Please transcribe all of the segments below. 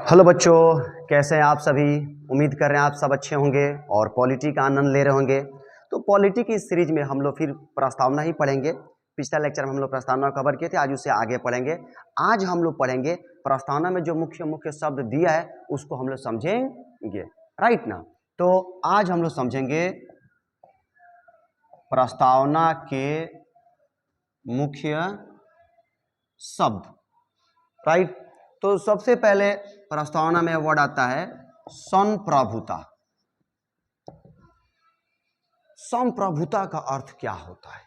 Hello बच्चों, कैसे हैं आप सभी। उम्मीद कर रहे हैं आप सब अच्छे होंगे और पॉलिटी का आनंद ले रहे होंगे। तो पॉलिटी की इस सीरीज में हम लोग फिर प्रस्तावना ही पढ़ेंगे। पिछला लेक्चर में हम लोग प्रस्तावना कवर किए थे, आज उससे आगे पढ़ेंगे। आज हम लोग पढ़ेंगे प्रस्तावना में जो मुख्य मुख्य शब्द दिया है उसको हम लोग समझेंगे, राइट ना। तो आज हम लोग समझेंगे प्रस्तावना के मुख्य शब्द, राइट। तो सबसे पहले प्रस्तावना में वर्ड आता है संप्रभुता। संप्रभुता का अर्थ क्या होता है,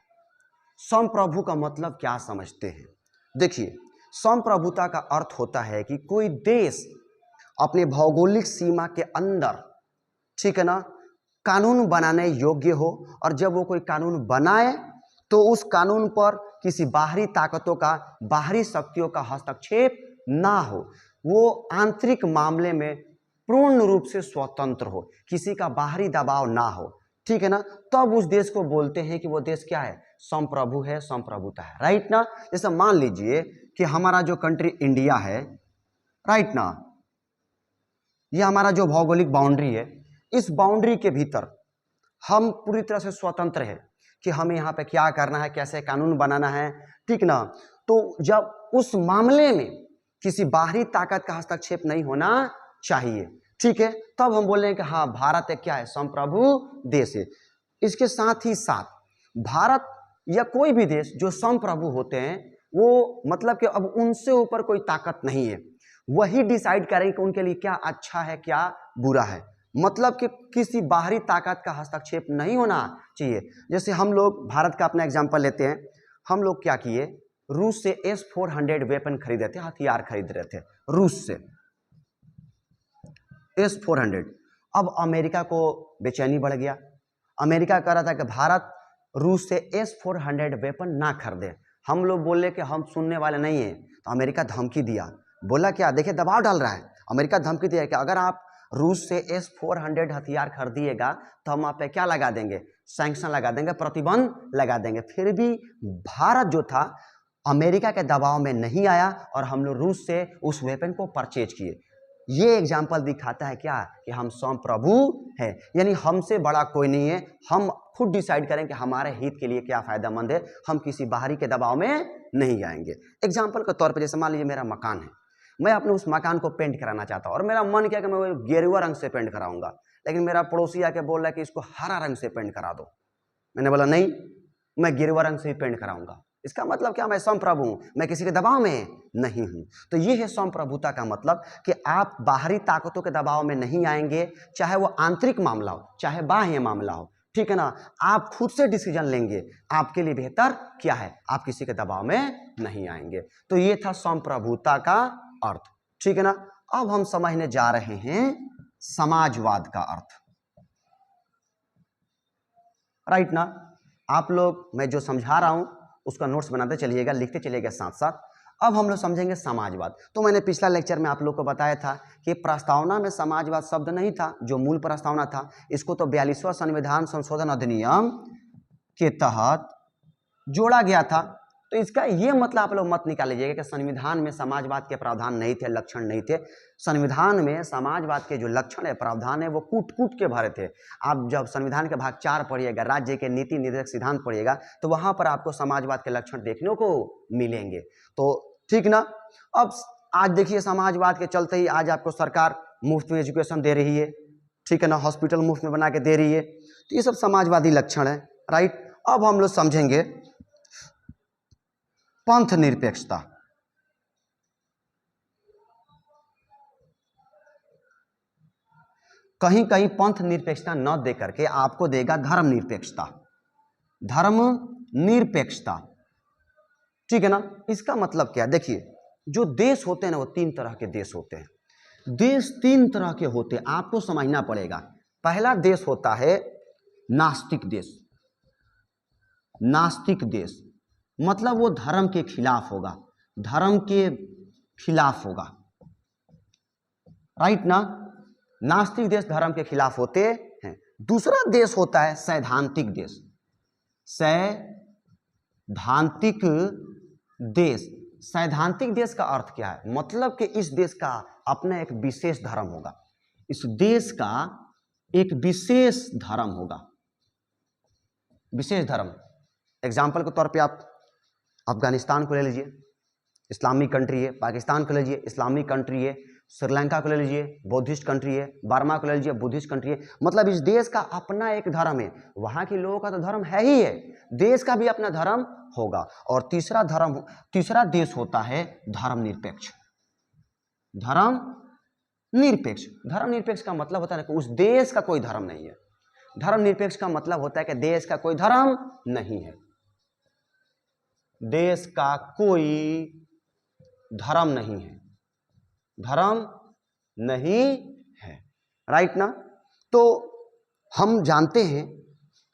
संप्रभु का मतलब क्या समझते हैं। देखिए, संप्रभुता का अर्थ होता है कि कोई देश अपने भौगोलिक सीमा के अंदर, ठीक है ना, कानून बनाने योग्य हो, और जब वो कोई कानून बनाए तो उस कानून पर किसी बाहरी ताकतों का, बाहरी शक्तियों का हस्तक्षेप ना हो, वो आंतरिक मामले में पूर्ण रूप से स्वतंत्र हो, किसी का बाहरी दबाव ना हो, ठीक है ना। तब उस देश को बोलते हैं कि वो देश क्या है, संप्रभु है, संप्रभुता है, राइट ना। जैसे मान लीजिए कि हमारा जो कंट्री इंडिया है, राइट ना, ये हमारा जो भौगोलिक बाउंड्री है, इस बाउंड्री के भीतर हम पूरी तरह से स्वतंत्र है कि हमें यहाँ पे क्या करना है, कैसे कानून बनाना है, ठीक ना। तो जब उस मामले में किसी बाहरी ताकत का हस्तक्षेप नहीं होना चाहिए, ठीक है, तब हम बोल रहे हैं कि हाँ, भारत एक क्या है, संप्रभु देश है। इसके साथ ही साथ भारत या कोई भी देश जो संप्रभु होते हैं, वो मतलब कि अब उनसे ऊपर कोई ताकत नहीं है, वही डिसाइड करें कि उनके लिए क्या अच्छा है, क्या बुरा है। मतलब कि किसी बाहरी ताकत का हस्तक्षेप नहीं होना चाहिए। जैसे हम लोग भारत का अपना एग्जांपल लेते हैं, हम लोग क्या किए, रूस से S-400 वेपन खरीदे थे, हथियार खरीद रहे थे रूस से S-400। अब अमेरिका को बेचैनी बढ़ गया, अमेरिका कह रहा था कि भारत रूस से S-400 वेपन ना खरीदे। हम लोग बोले कि हम सुनने वाले नहीं हैं, तो अमेरिका धमकी दिया, बोला क्या, देखिए दबाव डाल रहा है, अमेरिका धमकी दिया कि अगर आप रूस से S-400 हथियार खरीदिएगा तो हम आप पे क्या लगा देंगे, सैंक्शन लगा देंगे, प्रतिबंध लगा देंगे। फिर भी भारत जो था अमेरिका के दबाव में नहीं आया और हम लोग रूस से उस वेपन को परचेज किए। ये एग्जाम्पल दिखाता है क्या, कि हम संप्रभु हैं, यानी हमसे बड़ा कोई नहीं है, हम खुद डिसाइड करें कि हमारे हित के लिए क्या फायदेमंद है, हम किसी बाहरी के दबाव में नहीं आएंगे। एग्जाम्पल के तौर पर जैसे मान लीजिए मेरा मकान है, मैं अपने उस मकान को पेंट कराना चाहता हूँ और मेरा मन किया कि मैं वो गेरुआ रंग से पेंट कराऊंगा, लेकिन मेरा पड़ोसी आके बोल रहा है कि इसको हरा रंग से पेंट करा दो। मैंने बोला नहीं, मैं गेरुआ रंग से ही पेंट कराऊंगा। इसका मतलब क्या, मैं संप्रभु हूं, मैं किसी के दबाव में नहीं हूं। तो ये है संप्रभुता का मतलब, कि आप बाहरी ताकतों के दबाव में नहीं आएंगे, चाहे वो आंतरिक मामला हो चाहे बाह्य मामला हो, ठीक है ना। आप खुद से डिसीजन लेंगे, आपके लिए बेहतर क्या है, आप किसी के दबाव में नहीं आएंगे। तो ये था संप्रभुता का अर्थ, ठीक है ना। अब हम समझने जा रहे हैं समाजवाद का अर्थ, राइट ना। आप लोग, मैं जो समझा रहा हूं उसका नोट्स बनाते चलिएगा, लिखते चलिएगा साथ साथ। अब हम लोग समझेंगे समाजवाद। तो मैंने पिछला लेक्चर में आप लोग को बताया था कि प्रस्तावना में समाजवाद शब्द नहीं था, जो मूल प्रस्तावना था, इसको तो 42वां संविधान संशोधन अधिनियम के तहत जोड़ा गया था। तो इसका ये मतलब आप लोग मत निकाल लीजिएगा कि संविधान में समाजवाद के प्रावधान नहीं थे, लक्षण नहीं थे। संविधान में समाजवाद के जो लक्षण है, प्रावधान है, वो कूट कूट के भरे थे। आप जब संविधान के भाग 4 पढ़िएगा, राज्य के नीति निर्देशक सिद्धांत पढ़िएगा, तो वहां पर आपको समाजवाद के लक्षण देखने को मिलेंगे। तो ठीक ना। अब आज देखिए, समाजवाद के चलते ही आज आपको सरकार मुफ्त में एजुकेशन दे रही है, ठीक है ना, हॉस्पिटल मुफ्त में बना के दे रही है। तो ये सब समाजवादी लक्षण है, राइट। अब हम लोग समझेंगे पंथ निरपेक्षता। कहीं कहीं पंथ निरपेक्षता न दे करके आपको देगा धर्म निरपेक्षता, धर्म निरपेक्षता, ठीक है ना। इसका मतलब क्या है, देखिए, जो देश होते हैं ना, वो 3 तरह के देश होते हैं। देश 3 तरह के होते हैं, आपको समझना पड़ेगा। पहला देश होता है नास्तिक देश। नास्तिक देश मतलब वो धर्म के खिलाफ होगा, धर्म के खिलाफ होगा, राइट ना। नास्तिक देश धर्म के खिलाफ होते हैं। दूसरा देश होता है सैद्धांतिक देश। सैद्धांतिक देश, सैद्धांतिक देश का अर्थ क्या है, मतलब कि इस देश का अपना एक विशेष धर्म होगा, इस देश का एक विशेष धर्म होगा, विशेष धर्म। एग्जाम्पल के तौर पे आप अफगानिस्तान को ले लीजिए, इस्लामिक कंट्री है। पाकिस्तान को ले लीजिए, इस्लामिक कंट्री है। श्रीलंका को ले लीजिए, बौद्धिस्ट कंट्री है। बर्मा को ले लीजिए, बुद्धिस्ट कंट्री है। मतलब इस देश का अपना एक धर्म है। वहाँ के लोगों का तो धर्म है ही है, देश का भी अपना धर्म होगा। और तीसरा देश होता है धर्म निरपेक्ष। धर्म निरपेक्ष, धर्म निरपेक्ष का मतलब होता है कि उस देश का कोई धर्म नहीं है। धर्म निरपेक्ष का मतलब होता है कि देश का कोई धर्म नहीं है, देश का कोई धर्म नहीं है, धर्म नहीं है, राइट ना। तो हम जानते हैं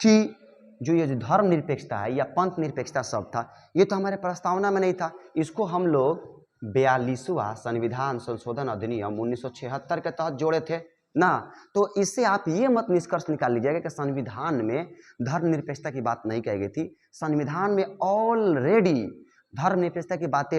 कि जो ये धर्म निरपेक्षता है या पंथ निरपेक्षता शब्द था, ये तो हमारे प्रस्तावना में नहीं था। इसको हम लोग 42वां संविधान संशोधन अधिनियम 1976 के तहत जोड़े थे ना। तो इससे आप ये मत निष्कर्ष निकाल लीजिएगा कि संविधान में धर्म निरपेक्षता की बात नहीं कही गई थी। संविधान में ऑलरेडी धर्म निरपेक्षता की बातें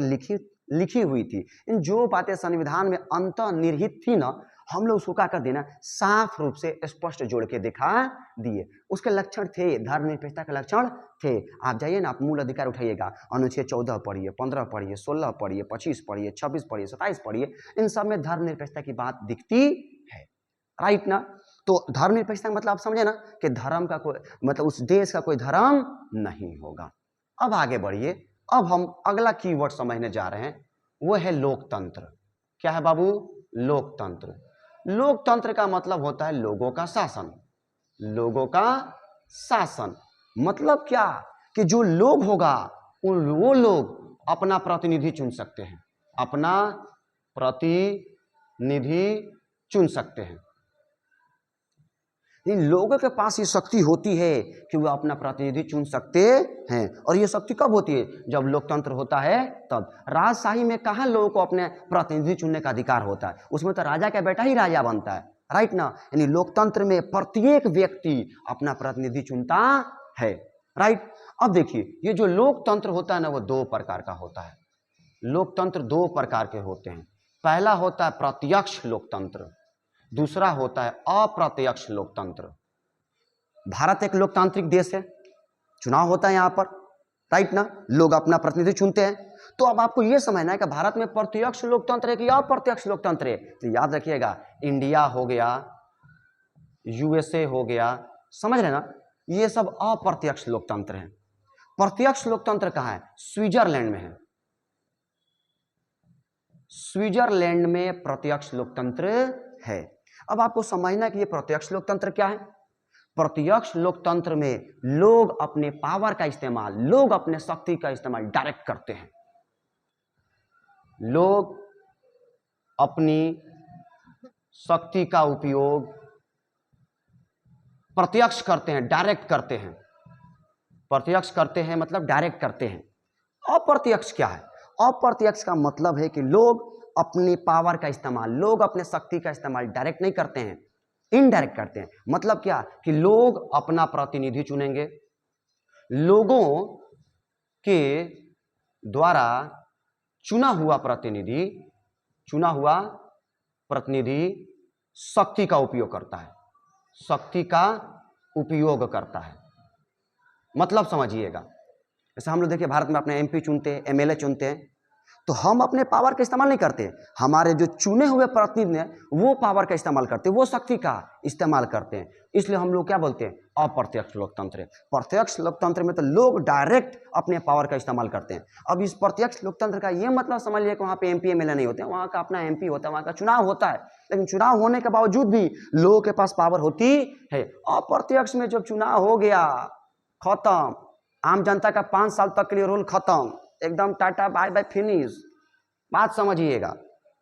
लिखी हुई थी। इन जो बातें संविधान में अंतर्निहित थी ना, हम लोग उसको क्या कर देना, साफ रूप से स्पष्ट जोड़ के दिखा दिए। उसके लक्षण थे, धर्म निरपेक्षता के लक्षण थे। आप जाइए ना, आप मूल अधिकार उठाइएगा, अनुच्छेद 14 पढ़िए, 15 पढ़िए, 16 पढ़िए, 25 पढ़िए, 26 पढ़िए, 27 पढ़िए। इन सब में धर्म निरपेक्षता की बात दिखती है, राइट ना। तो धर्म निरपेक्षता का मतलब आप समझे ना कि धर्म का कोई मतलब उस देश का कोई धर्म नहीं होगा। अब आगे बढ़िए, अब हम अगला कीवर्ड समझने जा रहे हैं, वो है लोकतंत्र। क्या है बाबू? लोकतंत्र। लोकतंत्र का मतलब होता है लोगों का शासन। लोगों का शासन मतलब क्या कि जो लोग होगा वो लोग अपना प्रतिनिधि चुन सकते हैं, अपना प्रतिनिधि चुन सकते हैं। इन लोगों के पास ये शक्ति होती है कि वो अपना प्रतिनिधि चुन सकते हैं। और ये शक्ति कब होती है? जब लोकतंत्र होता है तब। राजशाही में कहाँ लोगों को अपने प्रतिनिधि चुनने का अधिकार होता है? उसमें तो राजा का बेटा ही राजा बनता है, राइट ना। यानी लोकतंत्र में प्रत्येक व्यक्ति अपना प्रतिनिधि चुनता है, राइट। अब देखिए, ये जो लोकतंत्र होता है ना, वो दो प्रकार का होता है। लोकतंत्र दो प्रकार के होते हैं। पहला होता है प्रत्यक्ष लोकतंत्र, दूसरा होता है अप्रत्यक्ष लोकतंत्र। भारत एक लोकतांत्रिक देश है, चुनाव होता है यहाँ पर, राइट ना, लोग अपना प्रतिनिधि चुनते हैं। तो अब आपको यह समझना है कि भारत में प्रत्यक्ष लोकतंत्र है कि अप्रत्यक्ष लोकतंत्र है। तो याद रखिएगा, इंडिया हो गया, यूएसए हो गया, समझ रहे ना, ये सब अप्रत्यक्ष लोकतंत्र है। प्रत्यक्ष लोकतंत्र कहाँ है? स्विट्जरलैंड में है। स्विट्जरलैंड में प्रत्यक्ष लोकतंत्र है। अब आपको समझना कि ये प्रत्यक्ष लोकतंत्र क्या है। प्रत्यक्ष लोकतंत्र में लोग अपने पावर का इस्तेमाल, लोग अपने शक्ति का इस्तेमाल डायरेक्ट करते हैं। लोग अपनी शक्ति का उपयोग प्रत्यक्ष करते हैं, डायरेक्ट करते हैं। प्रत्यक्ष करते हैं मतलब डायरेक्ट करते हैं। अप्रत्यक्ष क्या है? अप्रत्यक्ष का मतलब है कि लोग अपने पावर का इस्तेमाल, लोग अपने शक्ति का इस्तेमाल डायरेक्ट नहीं करते हैं, इनडायरेक्ट करते हैं। मतलब क्या कि लोग अपना प्रतिनिधि चुनेंगे, लोगों के द्वारा चुना हुआ प्रतिनिधि शक्ति का उपयोग करता है, शक्ति का उपयोग करता है। मतलब समझिएगा, जैसे हम लोग देखिए भारत में अपने एमपी चुनते हैं, एमएलए चुनते हैं, तो हम अपने पावर का इस्तेमाल नहीं करते, हमारे जो चुने हुए प्रतिनिधि हैं वो पावर का इस्तेमाल करते हैं, वो शक्ति का इस्तेमाल करते हैं। इसलिए हम लोग क्या बोलते हैं? अप्रत्यक्ष लोकतंत्र। प्रत्यक्ष लोकतंत्र में तो लोग डायरेक्ट अपने पावर का इस्तेमाल करते हैं। अब इस प्रत्यक्ष लोकतंत्र का ये मतलब समझ लिया कि वहाँ पे एमपी एमएलए नहीं होते हैं, वहाँ का अपना एमपी होता है, वहाँ का चुनाव होता है, लेकिन चुनाव होने के बावजूद भी लोगों के पास पावर होती है। अप्रत्यक्ष में जब चुनाव हो गया, खत्म, आम जनता का 5 साल तक के लिए रोल खत्म, एकदम टाटा बाय बाय फिनिश। बात समझिएगा,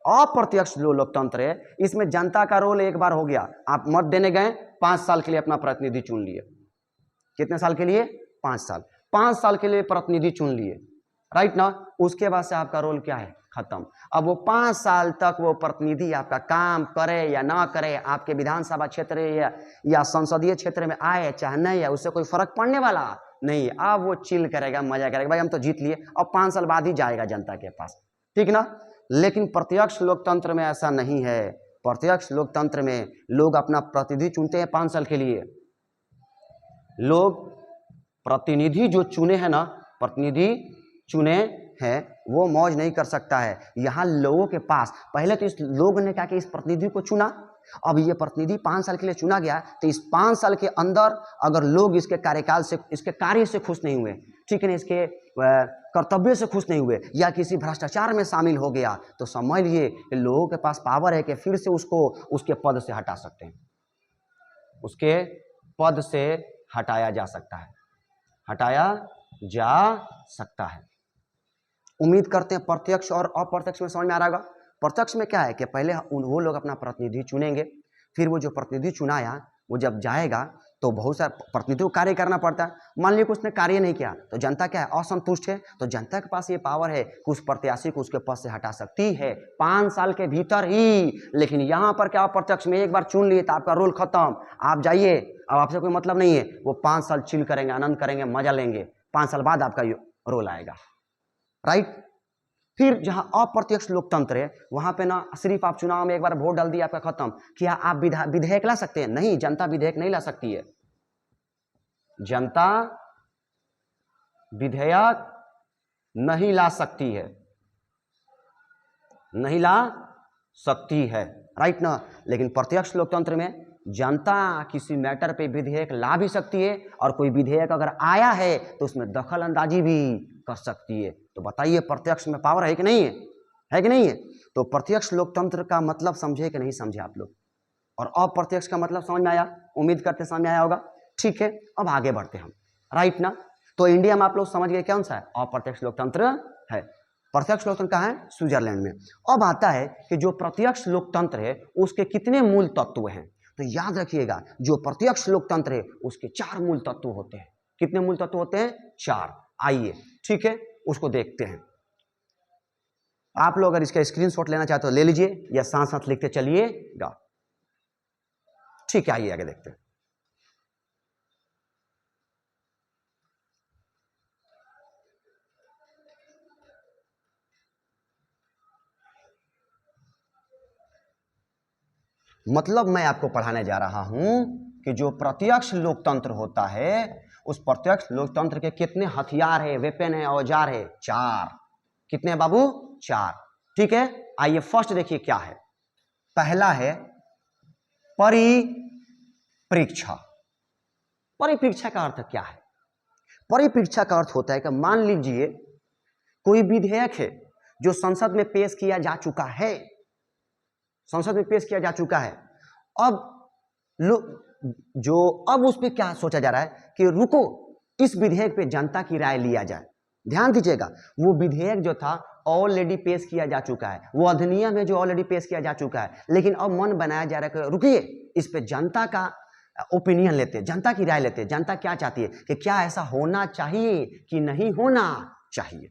अप्रत्यक्ष जो लोकतंत्र है इसमें जनता का रोल एक बार हो गया, आप मत देने गए, 5 साल के लिए अपना प्रतिनिधि चुन लिए। कितने साल के लिए? 5 साल। 5 साल के लिए प्रतिनिधि चुन लिए, राइट ना। उसके बाद से आपका रोल क्या है? खत्म। अब वो 5 साल तक वो प्रतिनिधि आपका काम करे या ना करे, आपके विधानसभा क्षेत्र या संसदीय क्षेत्र में आए चाहे नहीं है, उससे कोई फर्क पड़ने वाला नहीं। अब वो चिल करेगा, मजा करेगा, भाई हम तो जीत लिए, अब 5 साल बाद ही जाएगा जनता के पास, ठीक ना। लेकिन प्रत्यक्ष लोकतंत्र में ऐसा नहीं है। प्रत्यक्ष लोकतंत्र में लोग अपना प्रतिनिधि चुनते हैं 5 साल के लिए। लोग प्रतिनिधि जो चुने हैं ना, प्रतिनिधि चुने हैं, वो मौज नहीं कर सकता है। यहाँ लोगों के पास पहले तो इस लोग ने क्या कि इस प्रतिनिधि को चुना, अब ये प्रतिनिधि 5 साल के लिए चुना गया, तो इस 5 साल के अंदर अगर लोग इसके कार्यकाल से, इसके कार्य से खुश नहीं हुए, ठीक है ना, इसके कर्तव्य से खुश नहीं हुए, या किसी भ्रष्टाचार में शामिल हो गया, तो समझ लिए कि लोगों के पास पावर है कि फिर से उसको उसके पद से हटा सकते हैं। उसके पद से हटाया जा सकता है, हटाया जा सकता है। उम्मीद करते हैं प्रत्यक्ष और अप्रत्यक्ष में समझ में आ रहा होगा। प्रत्यक्ष में क्या है कि पहले वो लोग अपना प्रतिनिधि चुनेंगे, फिर वो जो प्रतिनिधि चुनाया वो जब जाएगा तो बहुत सारा प्रतिनिधि को कार्य करना पड़ता है। मान लीजिए उसने कार्य नहीं किया तो जनता क्या है, असंतुष्ट है, तो जनता के पास ये पावर है कि उस प्रत्याशी को उसके पद से हटा सकती है 5 साल के भीतर ही। लेकिन यहाँ पर क्या, अप्रत्यक्ष में एक बार चुन लिए तो आपका रोल खत्म, आप जाइए, अब आपसे कोई मतलब नहीं है। वो 5 साल चिल करेंगे, आनंद करेंगे, मजा लेंगे, 5 साल बाद आपका रोल आएगा, राइट। फिर जहां अप्रत्यक्ष लोकतंत्र है वहां पे ना सिर्फ आप चुनाव में एक बार वोट डाल दिया आपका खत्म। क्या आप विधेयक ला सकते हैं? नहीं, जनता विधेयक नहीं ला सकती है। जनता विधेयक नहीं ला सकती है, नहीं ला सकती है, राइट ना। लेकिन प्रत्यक्ष लोकतंत्र में जनता किसी मैटर पे विधेयक ला भी सकती है, और कोई विधेयक अगर आया है तो उसमें दखल अंदाजी भी कर सकती है। तो बताइए प्रत्यक्ष में पावर है कि नहीं है? है कि नहीं है? तो प्रत्यक्ष लोकतंत्र का मतलब समझे कि नहीं समझे आप लोग, और अप्रत्यक्ष का मतलब समझ में आया? उम्मीद करते समझ में आया होगा। ठीक है, अब आगे बढ़ते हम, राइट ना। तो इंडिया में आप लोग समझ गए कौन सा है? अप्रत्यक्ष लोकतंत्र है। प्रत्यक्ष लोकतंत्र कहाँ है? स्विट्जरलैंड में। अब आता है कि जो प्रत्यक्ष लोकतंत्र है उसके कितने मूल तत्व हैं। तो याद रखिएगा, जो प्रत्यक्ष लोकतंत्र है उसके 4 मूल तत्व होते हैं। कितने मूल तत्व होते हैं? 4। आइए, ठीक है, उसको देखते हैं। आप लोग अगर इसका स्क्रीनशॉट लेना चाहते हो ले लीजिए, या साथ साथ लिखते चलिएगा। ठीक है, आइए आगे देखते हैं। मतलब मैं आपको पढ़ाने जा रहा हूं कि जो प्रत्यक्ष लोकतंत्र होता है उस प्रत्यक्ष लोकतंत्र के कितने हथियार है, वेपन है, औजार है? 4। कितने हैं बाबू? 4। ठीक है, आइए फर्स्ट देखिए क्या है। पहला है परिप्रेक्षा। परिप्रेक्षा का अर्थ क्या है? परिप्रेक्षा का अर्थ होता है कि मान लीजिए कोई विधेयक है जो संसद में पेश किया जा चुका है, संसद में पेश किया जा चुका है। अब अब उस पर क्या सोचा जा रहा है कि रुको, इस विधेयक पे जनता की राय लिया जाए। ध्यान दीजिएगा, वो विधेयक जो था ऑलरेडी पेश किया जा चुका है, वो अधिनियम है जो ऑलरेडी पेश किया जा चुका है, लेकिन अब मन बनाया जा रहा है कि रुकिए, इस पे जनता का ओपिनियन लेते हैं, जनता की राय लेते हैं। जनता क्या चाहती है कि क्या ऐसा होना चाहिए कि नहीं होना चाहिए,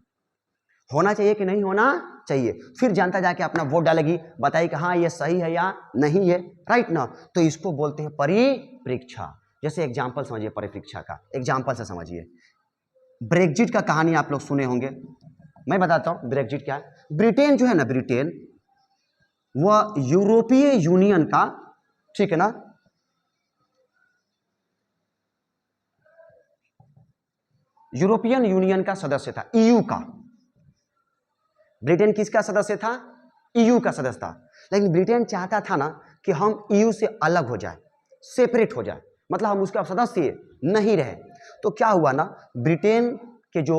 होना चाहिए कि नहीं होना चाहिए। फिर जनता जाके अपना वोट डालेगी, बताइए कि हाँ ये सही है या नहीं है, राइट ना। तो इसको बोलते हैं परिप्रेक्षा। जैसे एग्जाम्पल समझिए परिप्रेक्षा का, एग्जाम्पल से समझिए। ब्रेक्जिट का कहानी आप लोग सुने होंगे, मैं बताता हूं ब्रेक्जिट क्या है। ब्रिटेन जो है ना, ब्रिटेन वह यूरोपीय यूनियन का, ठीक है ना, यूरोपियन यूनियन का सदस्य था, ईयू का। ब्रिटेन किसका सदस्य था? ईयू का सदस्य था। लेकिन ब्रिटेन चाहता था ना कि हम ईयू से अलग हो जाए, सेपरेट हो जाए, मतलब हम उसका सदस्य नहीं रहे। तो क्या हुआ ना, ब्रिटेन के जो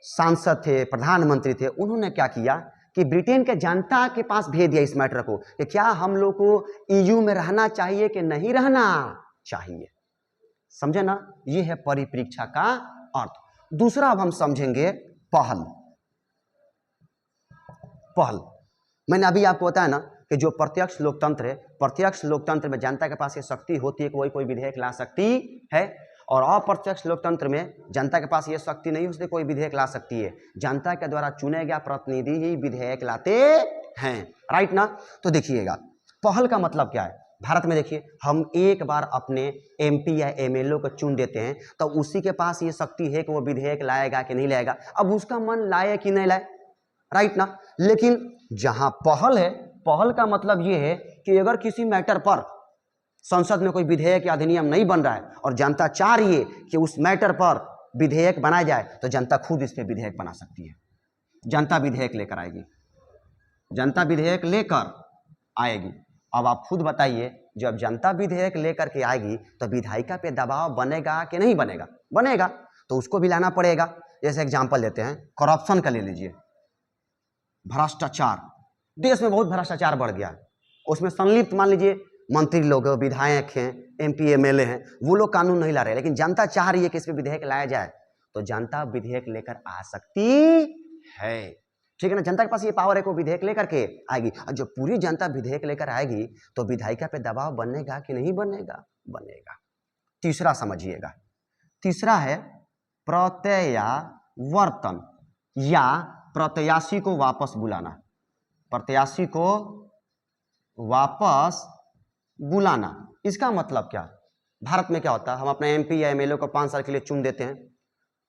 सांसद थे, प्रधानमंत्री थे, उन्होंने क्या किया कि ब्रिटेन के जनता के पास भेज दिया इस मैटर को कि क्या हम लोग को ईयू में रहना चाहिए कि नहीं रहना चाहिए। समझे ना, ये है परिप्रेक्षा का अर्थ। दूसरा अब हम समझेंगे पहल। पहल मैंने अभी आपको बताया ना कि जो प्रत्यक्ष लोकतंत्र है, प्रत्यक्ष लोकतंत्र में जनता के पास ये शक्ति होती है कि कोई विधेयक ला सकती है, और अप्रत्यक्ष लोकतंत्र में जनता के पास ये शक्ति नहीं, उसने कोई विधेयक ला सकती है। जनता के द्वारा चुने गया प्रतिनिधि ही विधेयक लाते हैं, राइट ना। तो देखिएगा पहल का मतलब क्या है। भारत में देखिए, हम एक बार अपने एमपी या एमएलए को चुन देते हैं तो उसी के पास ये शक्ति है कि वो विधेयक लाएगा कि नहीं लाएगा। अब उसका मन लाए कि नहीं लाए, राइट ना। लेकिन जहां पहल है, पहल का मतलब यह है कि अगर किसी मैटर पर संसद में कोई विधेयक या अधिनियम नहीं बन रहा है और जनता चाह रही है कि उस मैटर पर विधेयक बनाया जाए, तो जनता खुद इस पर विधेयक बना सकती है। जनता विधेयक लेकर आएगी, जनता विधेयक लेकर आएगी। अब आप खुद बताइए, जब जनता विधेयक लेकर के आएगी तो विधायिका पे दबाव बनेगा कि नहीं बनेगा? बनेगा, तो उसको भी लाना पड़ेगा। जैसे एग्जाम्पल लेते हैं, करप्शन का ले लीजिए, भ्रष्टाचार। देश में बहुत भ्रष्टाचार बढ़ गया, उसमें संलिप्त मान लीजिए मंत्री लोग, विधायक हैं, MP MLA हैं, वो लोग कानून नहीं ला रहे, लेकिन जनता चाह रही है कि इस पर विधेयक लाया जाए, तो जनता विधेयक लेकर आ सकती है। ठीक है ना, जनता के पास ये पावर है कि वो विधेयक लेकर के आएगी। और जब पूरी जनता विधेयक लेकर आएगी तो विधायिका पे दबाव बनेगा कि नहीं बनेगा? बनेगा। तीसरा समझिएगा, तीसरा है प्रत्यावर्तन या प्रत्याशी को वापस बुलाना। प्रत्याशी को वापस बुलाना, इसका मतलब क्या? भारत में क्या होता है, हम अपने MP या MLA को 5 साल के लिए चुन देते हैं।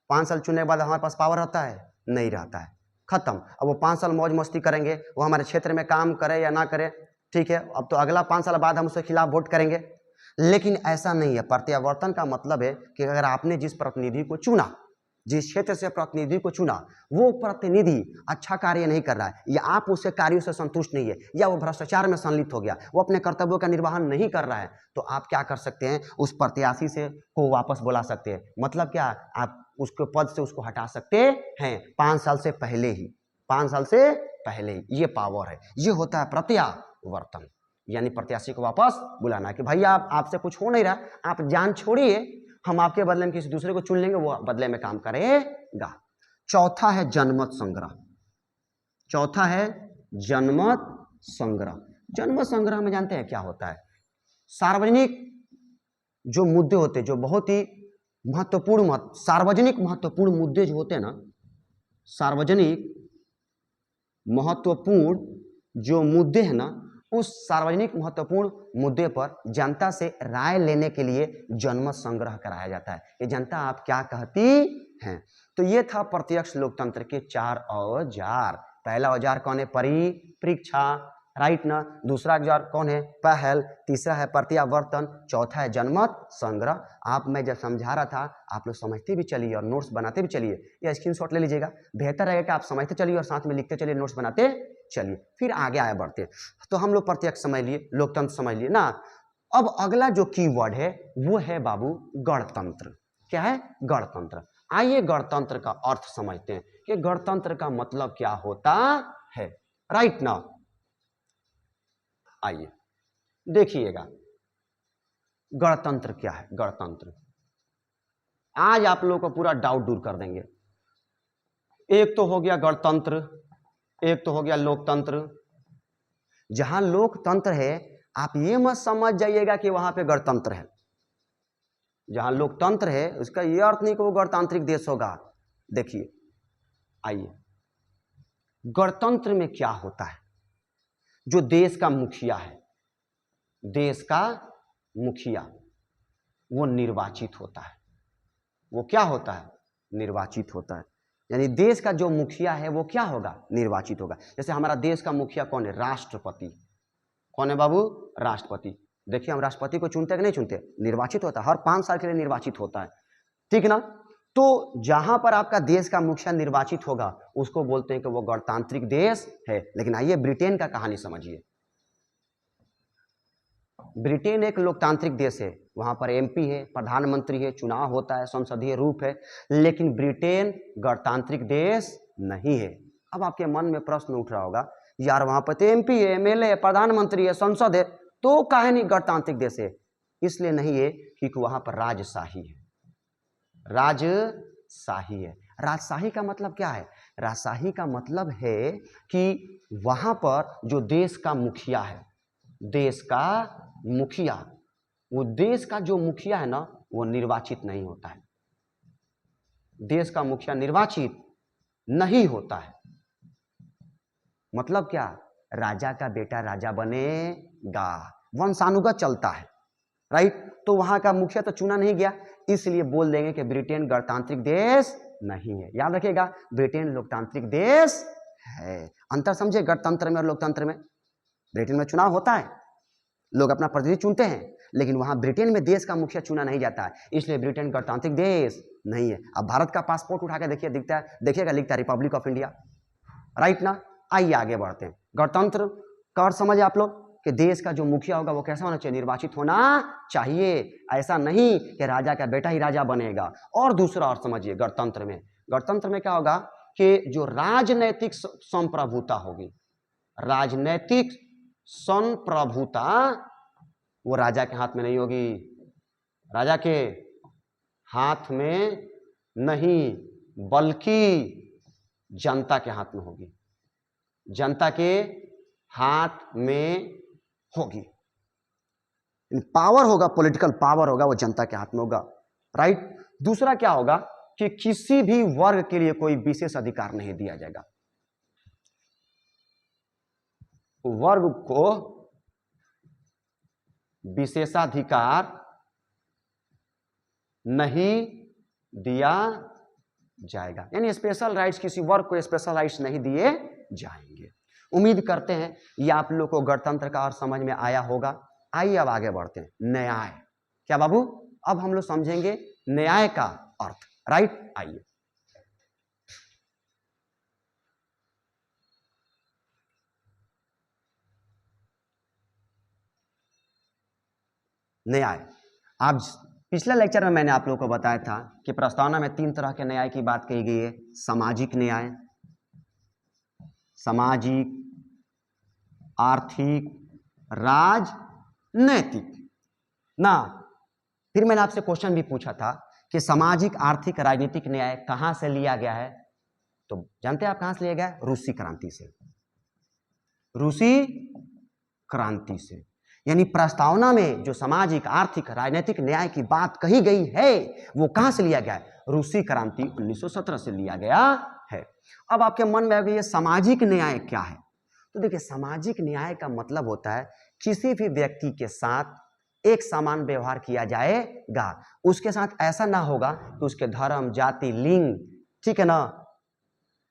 5 साल चुनने के बाद हमारे पास पावर रहता है? नहीं रहता है, खत्म। अब वो 5 साल मौज मस्ती करेंगे, वो हमारे क्षेत्र में काम करे या ना करे, ठीक है, अब तो अगला 5 साल बाद हम उसके खिलाफ वोट करेंगे। लेकिन ऐसा नहीं है। प्रत्यावर्तन का मतलब है कि अगर आपने जिस प्रतिनिधि को चुना, जिस क्षेत्र से प्रतिनिधि को चुना, वो प्रतिनिधि अच्छा कार्य नहीं कर रहा है, या आप उसके कार्यों से संतुष्ट नहीं है, या वो भ्रष्टाचार में संलिप्त हो गया, वो अपने कर्तव्यों का निर्वहन नहीं कर रहा है, तो आप क्या कर सकते हैं? उस प्रत्याशी से को वापस बुला सकते हैं। मतलब क्या? आप उसके पद से उसको हटा सकते हैं 5 साल से पहले ही, 5 साल से पहले ही। ये पावर है, ये होता है प्रत्यावर्तन, यानी प्रत्याशी को वापस बुलाना कि भैया आपसे कुछ हो नहीं रहा, आप जान छोड़िए, हम आपके बदले में किसी दूसरे को चुन लेंगे, वो बदले में काम करेगा। चौथा है जनमत संग्रह। चौथा है जनमत संग्रह। जनमत संग्रह में जानते हैं क्या होता है? सार्वजनिक जो मुद्दे होते हैं, जो बहुत ही महत्वपूर्ण, सार्वजनिक महत्वपूर्ण मुद्दे जो होते हैं ना, सार्वजनिक महत्वपूर्ण जो मुद्दे हैं ना, उस सार्वजनिक महत्वपूर्ण मुद्दे पर जनता से राय लेने के लिए जनमत संग्रह कराया जाता है कि जनता आप क्या कहती हैं। तो ये था प्रत्यक्ष लोकतंत्र के 4 औजार। पहला औजार कौन है? परिप्रेक्षा, राइट ना। दूसरा औजार कौन है? पहल। तीसरा है प्रत्यावर्तन। चौथा है जनमत संग्रह। आप मैं जब समझा रहा था, आप लोग समझते भी चलिए और नोट्स बनाते भी चलिए, या स्क्रीनशॉट ले लीजिएगा। बेहतर रहेगा कि आप समझते चलिए और साथ में लिखते चलिए, नोट्स बनाते चलिए, फिर आगे आए बढ़ते। तो हम लोग प्रत्यक्ष समझ लिए, लोकतंत्र समझ लिए ना। अब अगला जो कीवर्ड है वो है बाबू गणतंत्र। क्या है? गणतंत्र। आइए गणतंत्र का अर्थ समझते हैं कि गणतंत्र का मतलब क्या होता है, राइट ना। आइए देखिएगा गणतंत्र क्या है। गणतंत्र आज आप लोगों को पूरा डाउट दूर कर देंगे। एक तो हो गया गणतंत्र, एक तो हो गया लोकतंत्र। जहां लोकतंत्र है आप ये मत समझ जाइएगा कि वहां पे गणतंत्र है। जहां लोकतंत्र है उसका ये अर्थ नहीं कि वो गणतांत्रिक देश होगा। देखिए, आइए, गणतंत्र में क्या होता है? जो देश का मुखिया है, देश का मुखिया, वो निर्वाचित होता है। वो क्या होता है? निर्वाचित होता है। यानी देश का जो मुखिया है वो क्या होगा? निर्वाचित होगा। जैसे हमारा देश का मुखिया कौन है? राष्ट्रपति। कौन है बाबू? राष्ट्रपति। देखिए, हम राष्ट्रपति को चुनते कि नहीं चुनते? निर्वाचित होता है, हर 5 साल के लिए निर्वाचित होता है, ठीक ना। तो जहां पर आपका देश का मुखिया निर्वाचित होगा उसको बोलते हैं कि वो गणतांत्रिक देश है। लेकिन आइए ब्रिटेन का कहानी समझिए। ब्रिटेन एक लोकतांत्रिक देश है, वहां पर MP है, प्रधानमंत्री है, चुनाव होता है, संसदीय रूप है, लेकिन ब्रिटेन गणतांत्रिक देश नहीं है। अब आपके मन में प्रश्न उठ रहा होगा, यार वहां पर तो MP है, MLA है, प्रधानमंत्री है, संसद है, तो काहे नहीं गणतांत्रिक देश है? इसलिए नहीं है क्योंकि वहां पर राजशाही है। राजशाही है। राजशाही का मतलब क्या है? राजशाही का मतलब है कि वहां पर जो देश का मुखिया है, देश का मुखिया, वो देश का जो मुखिया है ना, वो निर्वाचित नहीं होता है। देश का मुखिया निर्वाचित नहीं होता है। मतलब क्या? राजा का बेटा राजा बनेगा, वंशानुगत चलता है, राइट। तो वहां का मुखिया तो चुना नहीं गया, इसलिए बोल देंगे कि ब्रिटेन गणतांत्रिक देश नहीं है। याद रखिएगा, ब्रिटेन लोकतांत्रिक देश है। अंतर समझे गणतंत्र में और लोकतंत्र में। ब्रिटेन में चुनाव होता है, लोग अपना प्रतिनिधि चुनते हैं, लेकिन वहां ब्रिटेन में देश का मुखिया चुना नहीं जाता है, इसलिए ब्रिटेन गणतांत्रिक देश नहीं है। अब भारत का पासपोर्ट उठा के देखिए, दिखता है, देखिएगा लिखता है रिपब्लिक ऑफ इंडिया, राइट ना। आइए आगे बढ़ते हैं। गणतंत्र का अर्थ समझे आप लोग कि देश का जो मुखिया होगा वो कैसा होना चाहिए, निर्वाचित होना चाहिए, ऐसा नहीं कि राजा का बेटा ही राजा बनेगा। और दूसरा अर्थ समझिए गणतंत्र में, गणतंत्र में क्या होगा कि जो राजनैतिक संप्रभुता होगी, राजनैतिक संप्रभुता वो राजा के हाथ में नहीं होगी, राजा के हाथ में नहीं बल्कि जनता के हाथ में होगी, जनता के हाथ में होगी। पावर होगा, पॉलिटिकल पावर होगा, वो जनता के हाथ में होगा, राइट। दूसरा क्या होगा कि किसी भी वर्ग के लिए कोई विशेष अधिकार नहीं दिया जाएगा, वर्ग को विशेषाधिकार नहीं दिया जाएगा, यानी स्पेशल राइट्स, किसी वर्ग को स्पेशल राइट्स नहीं दिए जाएंगे। उम्मीद करते हैं ये आप लोग को गणतंत्र का अर्थ समझ में आया होगा। आइए अब आगे बढ़ते हैं। न्याय, क्या बाबू, अब हम लोग समझेंगे न्याय का अर्थ, राइट। आइए, न्याय। आप पिछले लेक्चर में मैंने आप लोगों को बताया था कि प्रस्तावना में 3 तरह के न्याय की बात कही गई है। सामाजिक न्याय, सामाजिक, आर्थिक, राजनैतिक ना। फिर मैंने आपसे क्वेश्चन भी पूछा था कि सामाजिक, आर्थिक, राजनीतिक न्याय कहां से लिया गया है, तो जानते हैं आप कहां से लिया गया है? रूसी क्रांति से, रूसी क्रांति से। यानी प्रस्तावना में जो सामाजिक, आर्थिक, राजनीतिक न्याय की बात कही गई है वो कहां से लिया गया है? रूसी क्रांति 1917 से लिया गया है। अब आपके मन में आएगा ये सामाजिक न्याय क्या है? तो देखिए, सामाजिक न्याय का मतलब होता है किसी भी व्यक्ति के साथ एक समान व्यवहार किया जाएगा, उसके साथ ऐसा ना होगा कि उसके धर्म, जाति, लिंग, ठीक है ना,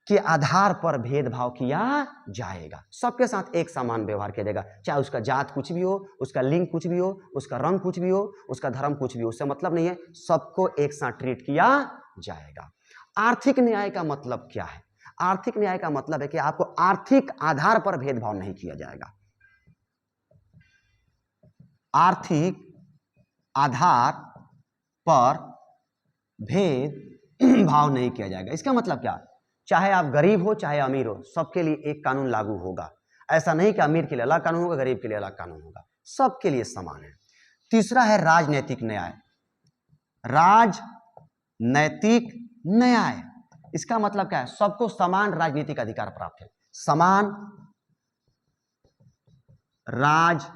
के आधार पर भेदभाव किया जाएगा। सबके साथ एक समान व्यवहार किया जाएगा, चाहे उसका जात कुछ भी हो, उसका लिंग कुछ भी हो, उसका रंग कुछ भी हो, उसका धर्म कुछ भी हो, उससे मतलब नहीं है, सबको एक साथ ट्रीट किया जाएगा। आर्थिक न्याय का मतलब क्या है? आर्थिक न्याय का मतलब है कि आपको आर्थिक आधार पर भेदभाव नहीं किया जाएगा, आर्थिक आधार पर भेदभाव नहीं किया जाएगा। इसका मतलब क्या? चाहे आप गरीब हो चाहे अमीर हो, सबके लिए एक कानून लागू होगा। ऐसा नहीं कि अमीर के लिए अलग कानून होगा, गरीब के लिए अलग कानून होगा, सबके लिए समान है। तीसरा है राजनैतिक न्याय। राजनैतिक न्याय, इसका मतलब क्या है? सबको समान राजनीतिक अधिकार प्राप्त है, समान राजनीतिक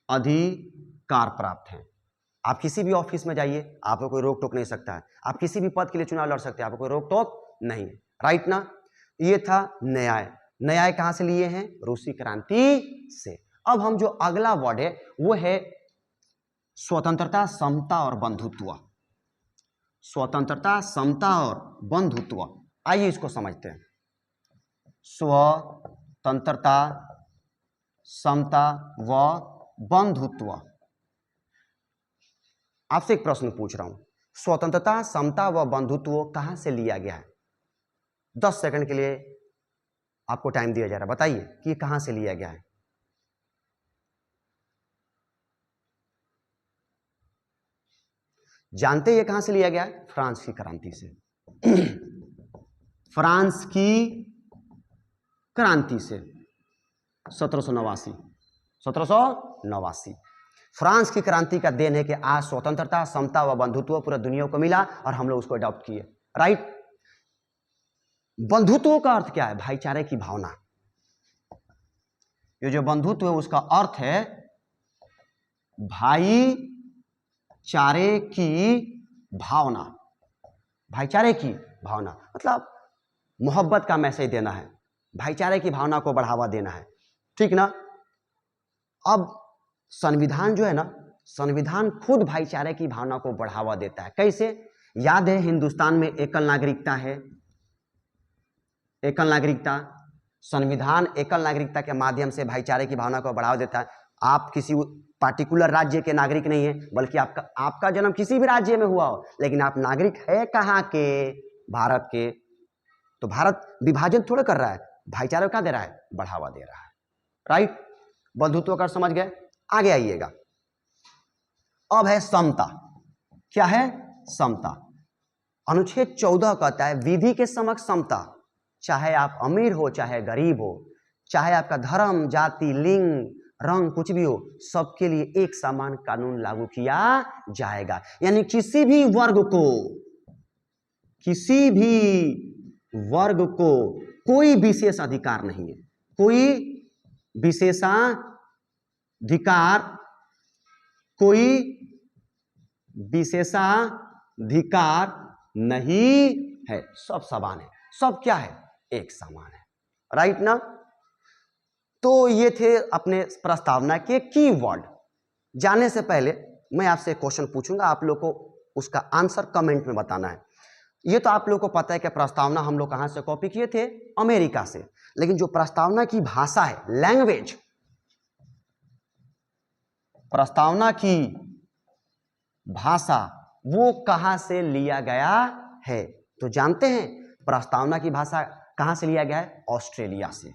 अधिकार प्राप्त है। आप किसी भी ऑफिस में जाइए, आपको कोई रोक टोक नहीं सकता है, आप किसी भी पद के लिए चुनाव लड़ सकते हैं, आपको कोई रोक टोक नहीं है, राइट ना। ये था न्याय। न्याय कहां से लिए हैं? रूसी क्रांति से। अब हम जो अगला वर्ड है वो है स्वतंत्रता, समता और बंधुत्व। स्वतंत्रता, समता और बंधुत्व, आइए इसको समझते हैं। स्वतंत्रता, समता व बंधुत्व। आपसे एक प्रश्न पूछ रहा हूं, स्वतंत्रता, समता व बंधुत्व कहां से लिया गया है? 10 सेकंड के लिए आपको टाइम दिया जा रहा है, बताइए कि ये कहां से लिया गया है? जानते हैं ये कहां से लिया गया है? फ्रांस की क्रांति से। फ्रांस की क्रांति से 1789। फ्रांस की क्रांति का देन है कि आज स्वतंत्रता, समता व बंधुत्व पूरा दुनिया को मिला और हम लोग उसको अडॉप्ट किए, राइट। बंधुत्व का अर्थ क्या है? भाईचारे की भावना। ये जो बंधुत्व है उसका अर्थ है भाईचारे की भावना। भाईचारे की भावना मतलब मोहब्बत का मैसेज देना है, भाईचारे की भावना को बढ़ावा देना है, ठीक ना। अब संविधान जो है ना, संविधान खुद भाईचारे की भावना को बढ़ावा देता है। कैसे? याद है हिंदुस्तान में एकल नागरिकता है, एकल नागरिकता, संविधान एकल नागरिकता के माध्यम से भाईचारे की भावना को बढ़ावा देता है। आप किसी पार्टिकुलर राज्य के नागरिक नहीं है, बल्कि आपका जन्म किसी भी राज्य में हुआ हो, लेकिन आप नागरिक है कहाँ के? भारत के। तो भारत विभाजन थोड़ा कर रहा है, भाईचारे को क्या दे रहा है? बढ़ावा दे रहा है। राइट, बंधुत्व का समझ गए। आगे आइएगा, अब है समता। क्या है? समता। अनुच्छेद 14 कहता है विधि के समक्ष समता, चाहे आप अमीर हो चाहे गरीब हो, चाहे आपका धर्म, जाति, लिंग, रंग कुछ भी हो, सबके लिए एक समान कानून लागू किया जाएगा। यानी किसी भी वर्ग को कोई विशेष अधिकार नहीं है, कोई विशेषाधिकार नहीं है, सब समान है। सब क्या है? एक समान है। राइट ना? तो ये थे अपने प्रस्तावना के कीवर्ड। जाने से पहले मैं आपसे एक क्वेश्चन पूछूंगा, आप लोग को उसका आंसर कमेंट में बताना है। ये तो आप लोग को पता है कि प्रस्तावना हम लोग कहां से कॉपी किए थे? अमेरिका से। लेकिन जो प्रस्तावना की भाषा है, लैंग्वेज, प्रस्तावना की भाषा वो कहां से लिया गया है? तो जानते हैं प्रस्तावना की भाषा कहां से लिया गया है? ऑस्ट्रेलिया से।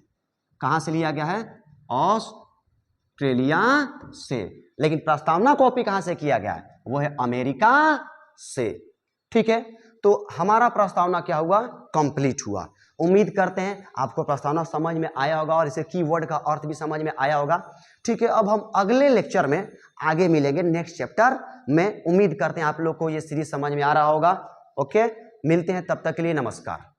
कहां से लिया गया है? ऑस्ट्रेलिया से। लेकिन प्रस्तावना कॉपी कहां से किया गया है? वो है अमेरिका से। ठीक है, तो हमारा प्रस्तावना क्या हुआ? कंप्लीट हुआ। उम्मीद करते हैं आपको प्रस्तावना समझ में आया होगा और इसे कीवर्ड का अर्थ भी समझ में आया होगा। ठीक है, अब हम अगले लेक्चर में आगे मिलेंगे, नेक्स्ट चैप्टर में। उम्मीद करते हैं आप लोग को ये सीरीज समझ में आ रहा होगा। ओके, मिलते हैं, तब तक के लिए नमस्कार।